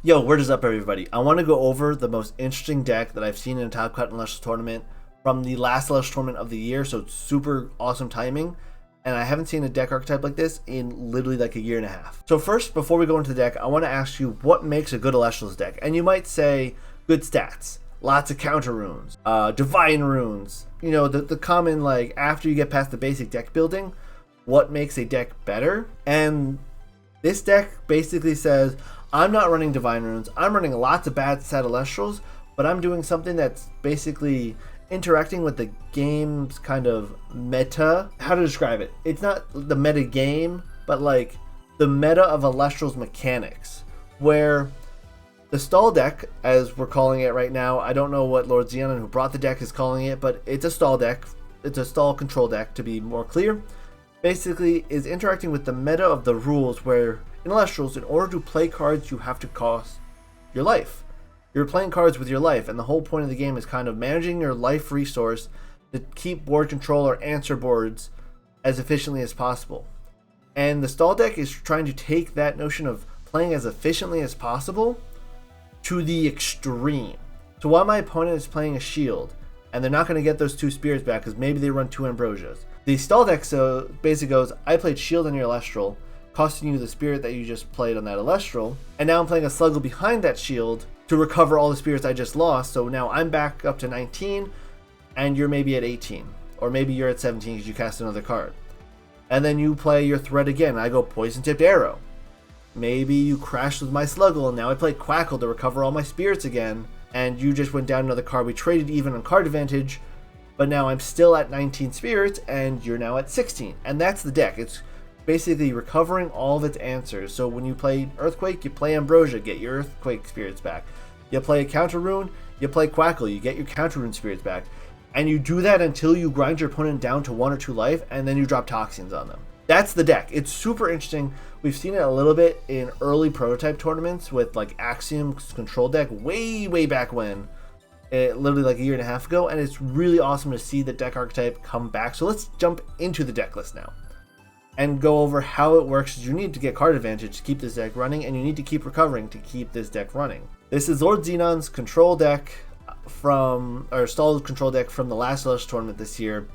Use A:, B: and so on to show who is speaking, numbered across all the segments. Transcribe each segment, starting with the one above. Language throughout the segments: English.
A: Yo, what is up, everybody? I want to go over the most interesting deck that I've seen in a Top Cut and Elestrals tournament from the last Elestrals tournament of the year, so it's super awesome timing. And I haven't seen a deck archetype like this in literally like a year and a half. So first, before we go into the deck, I want to ask you what makes a good Elestrals deck. And you might say good stats, lots of counter runes, divine runes, you know, the common, like, after you get past the basic deck building, what makes a deck better? And this deck basically says, I'm not running divine runes, I'm running lots of bad stat Elestrals, but I'm doing something that's basically interacting with the game's kind of meta. How to describe it? It's not the meta game, but like the meta of Elestrals mechanics, where the stall deck, as we're calling it right now, I don't know what LordXenon, who brought the deck, is calling it, but it's a stall deck. It's a stall control deck, to be more clear. Basically, is interacting with the meta of the rules, where in Elestrals, in order to play cards, you have to cost your life. You're playing cards with your life, and the whole point of the game is kind of managing your life resource to keep board control or answer boards as efficiently as possible. And the stall deck is trying to take that notion of playing as efficiently as possible to the extreme. So while my opponent is playing a shield, and they're not going to get those 2 spirits back because maybe they run 2 ambrosias, the stall deck so basically goes, I played shield on your Elestral, costing you the spirit that you just played on that Elestral, and now I'm playing a Sluggle behind that shield to recover all the spirits I just lost, so now I'm back up to 19, and you're maybe at 18, or maybe you're at 17 because you cast another card. And then you play your threat again, I go Poison Tipped Arrow. Maybe you crashed with my Sluggle, and now I play Quackle to recover all my spirits again, and you just went down another card. We traded even on card advantage, but now I'm still at 19 spirits, and you're now at 16, and that's the deck. It's basically recovering all of its answers. So when you play Earthquake, you play Ambrosia, get your Earthquake spirits back. You play a counter rune, you play Quackle, you get your counter rune spirits back. And you do that until you grind your opponent down to 1 or 2 life, and then you drop Toxins on them. That's the deck. It's super interesting. We've seen it a little bit in early prototype tournaments with like Axiom's control deck way back when. Literally like a year and a half ago, and it's really awesome to see the deck archetype come back. So let's jump into the deck list now and go over how it works. You need to get card advantage to keep this deck running, and you need to keep recovering to keep this deck running. This is LordXenons control deck stall control deck from the last Elestrals tournament this year.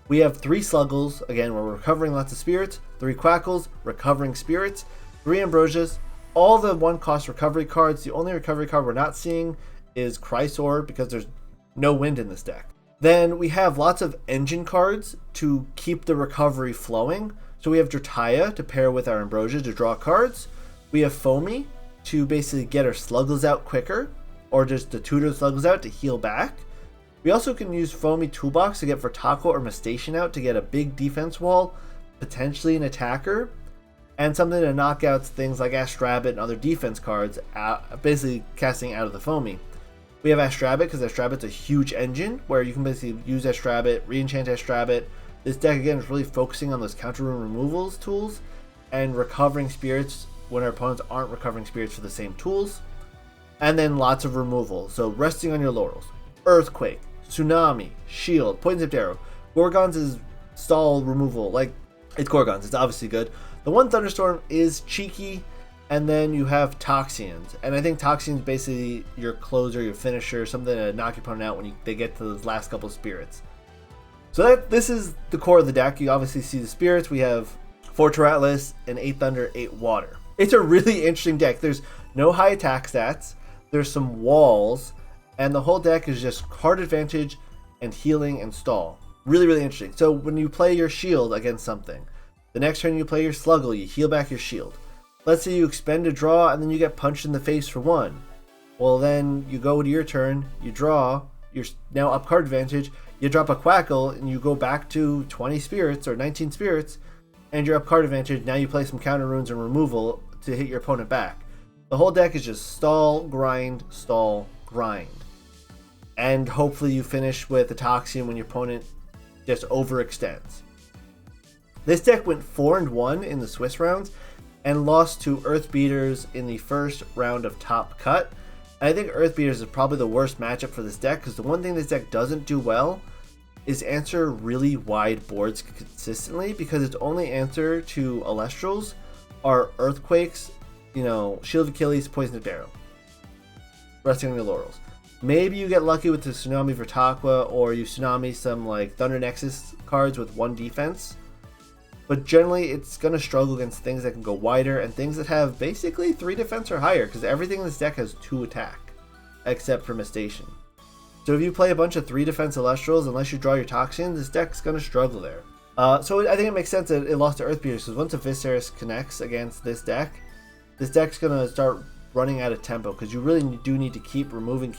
A: We have 3 Sluggles, again, we're recovering lots of spirits, 3 Quackles, recovering spirits, 3 Ambrosias, all the 1-cost recovery cards. The only recovery card we're not seeing is Chrysor because there's no wind in this deck. Then we have lots of engine cards to keep the recovery flowing. So we have Drataya to pair with our Ambrosia to draw cards. We have Foamy to basically get our Sluggles out quicker, or just to tutor the Sluggles out to heal back. We also can use Foamy Toolbox to get Vertaco or Mestation out to get a big defense wall, potentially an attacker, and something to knock out things like Astrabbit and other defense cards, basically casting out of the Foamy. We have Astrabbit because Astrabbit's a huge engine where you can basically use Astrabbit, re-enchant Astrabbit. This deck again is really focusing on those counter rune removals tools and recovering spirits when our opponents aren't recovering spirits for the same tools. And then lots of removal, so resting on your laurels. Earthquake, Tsunami, Shield, Poison Tipped Arrow. Gorgons is stall removal, like it's Gorgons, it's obviously good. The one Thunderstorm is cheeky, and then you have Toxins. And I think Toxins basically your closer, your finisher, something to knock your opponent out when they get to those last couple of spirits. So this is the core of the deck. You obviously see the spirits. We have 4 Atlas and 8 Thunder, 8 Water. It's a really interesting deck. There's no high attack stats. There's some walls, and the whole deck is just card advantage and healing and stall. Really interesting. So when you play your shield against something, the next turn you play your Sluggle, you heal back your shield. Let's say you expend a draw and then you get punched in the face for 1. Well, then you go to your turn, you draw, you're now up card advantage, you drop a Quackle and you go back to 20 spirits or 19 spirits, and you're up card advantage. Now you play some counter runes and removal to hit your opponent back. The whole deck is just stall, grind, and hopefully you finish with a Toxin when your opponent just overextends. This deck went 4-1 in the Swiss rounds and lost to Earth Beaters in the first round of Top Cut. And I think Earth Beaters is probably the worst matchup for this deck, because the one thing this deck doesn't do well is answer really wide boards consistently, because its only answer to Elestrals are Earthquakes, you know, Shield of Achilles, Poison Tipped Arrow. resting on your laurels. Maybe you get lucky with the Tsunami for Takwa, or you Tsunami some like Thunder Nexus cards with 1 defense. But generally, it's going to struggle against things that can go wider and things that have basically 3 defense or higher, because everything in this deck has 2 attack, except for Mistation. So if you play a bunch of 3 defense Elestrals, unless you draw your Toxin, this deck's going to struggle there. So I think it makes sense that it lost to Earthbeaters, because once a Viserys connects against this deck's going to start running out of tempo, because you really do need to keep removing.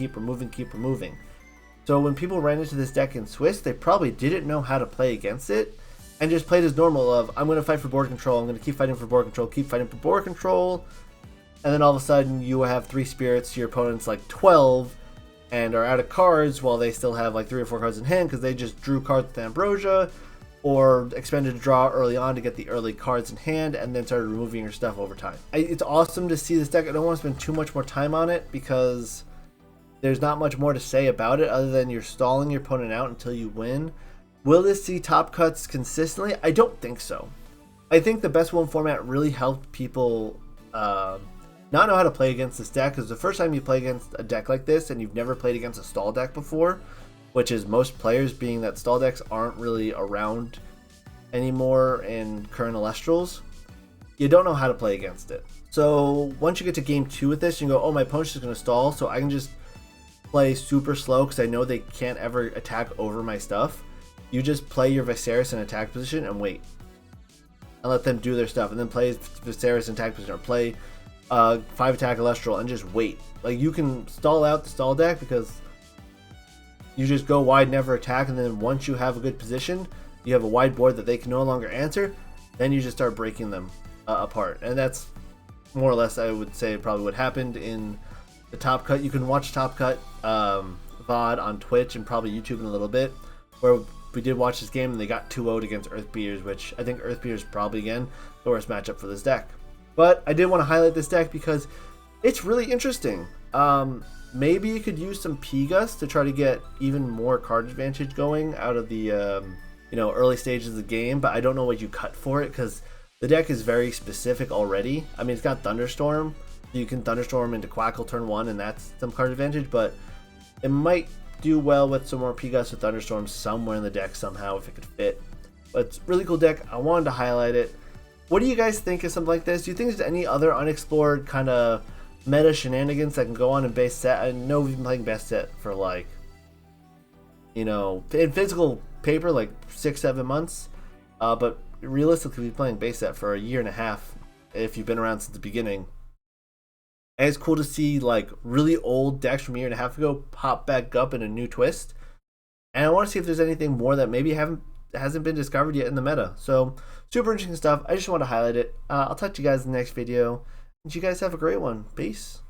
A: So when people ran into this deck in Swiss, they probably didn't know how to play against it, and just played as normal of, I'm going to fight for board control, I'm going to keep fighting for board control, and then all of a sudden you have 3 spirits to your opponent's like 12, and are out of cards while they still have like 3 or 4 cards in hand because they just drew cards with Ambrosia, or expended a draw early on to get the early cards in hand, and then started removing your stuff over time. It's awesome to see this deck. I don't want to spend too much more time on it because there's not much more to say about it other than you're stalling your opponent out until you win. Will this see top cuts consistently? I don't think so. I think the best one format really helped people not know how to play against this deck, because the first time you play against a deck like this and you've never played against a stall deck before, which is most players, being that stall decks aren't really around anymore in current Elestrals, you don't know how to play against it. So once you get to game 2 with this, you go, oh, my opponent's just going to stall, so I can just play super slow because I know they can't ever attack over my stuff. You just play your Viserys in attack position and wait. And let them do their stuff. And then play Viserys in attack position, or play 5 attack Elestral and just wait. Like, you can stall out the stall deck because you just go wide, never attack, and then once you have a good position, you have a wide board that they can no longer answer, then you just start breaking them apart. And that's more or less, I would say, probably what happened in the Top Cut. You can watch Top Cut VOD on Twitch and probably YouTube in a little bit, where we did watch this game and they got 2-0'd against Earthbeaters, which I think Earthbeaters probably, again, the worst matchup for this deck. But I did want to highlight this deck because it's really interesting. Maybe you could use some P-Gus to try to get even more card advantage going out of the early stages of the game, but I don't know what you cut for it because the deck is very specific already. I mean, it's got Thunderstorm, so you can Thunderstorm into Quackle turn 1, and that's some card advantage, but it might do well with some more P-Gus with Thunderstorm somewhere in the deck somehow if it could fit. But it's a really cool deck. I wanted to highlight it. What do you guys think of something like this? Do you think there's any other unexplored kind of meta shenanigans that can go on in base set? I know we've been playing best set for like, in physical paper, like 6-7 months, but realistically we've been playing base set for a year and a half if you've been around since the beginning. And it's cool to see like really old decks from a year and a half ago pop back up in a new twist. And I want to see if there's anything more that maybe hasn't been discovered yet in the meta. So super interesting stuff. I just want to highlight it. I'll talk to you guys in the next video. And you guys have a great one. Peace.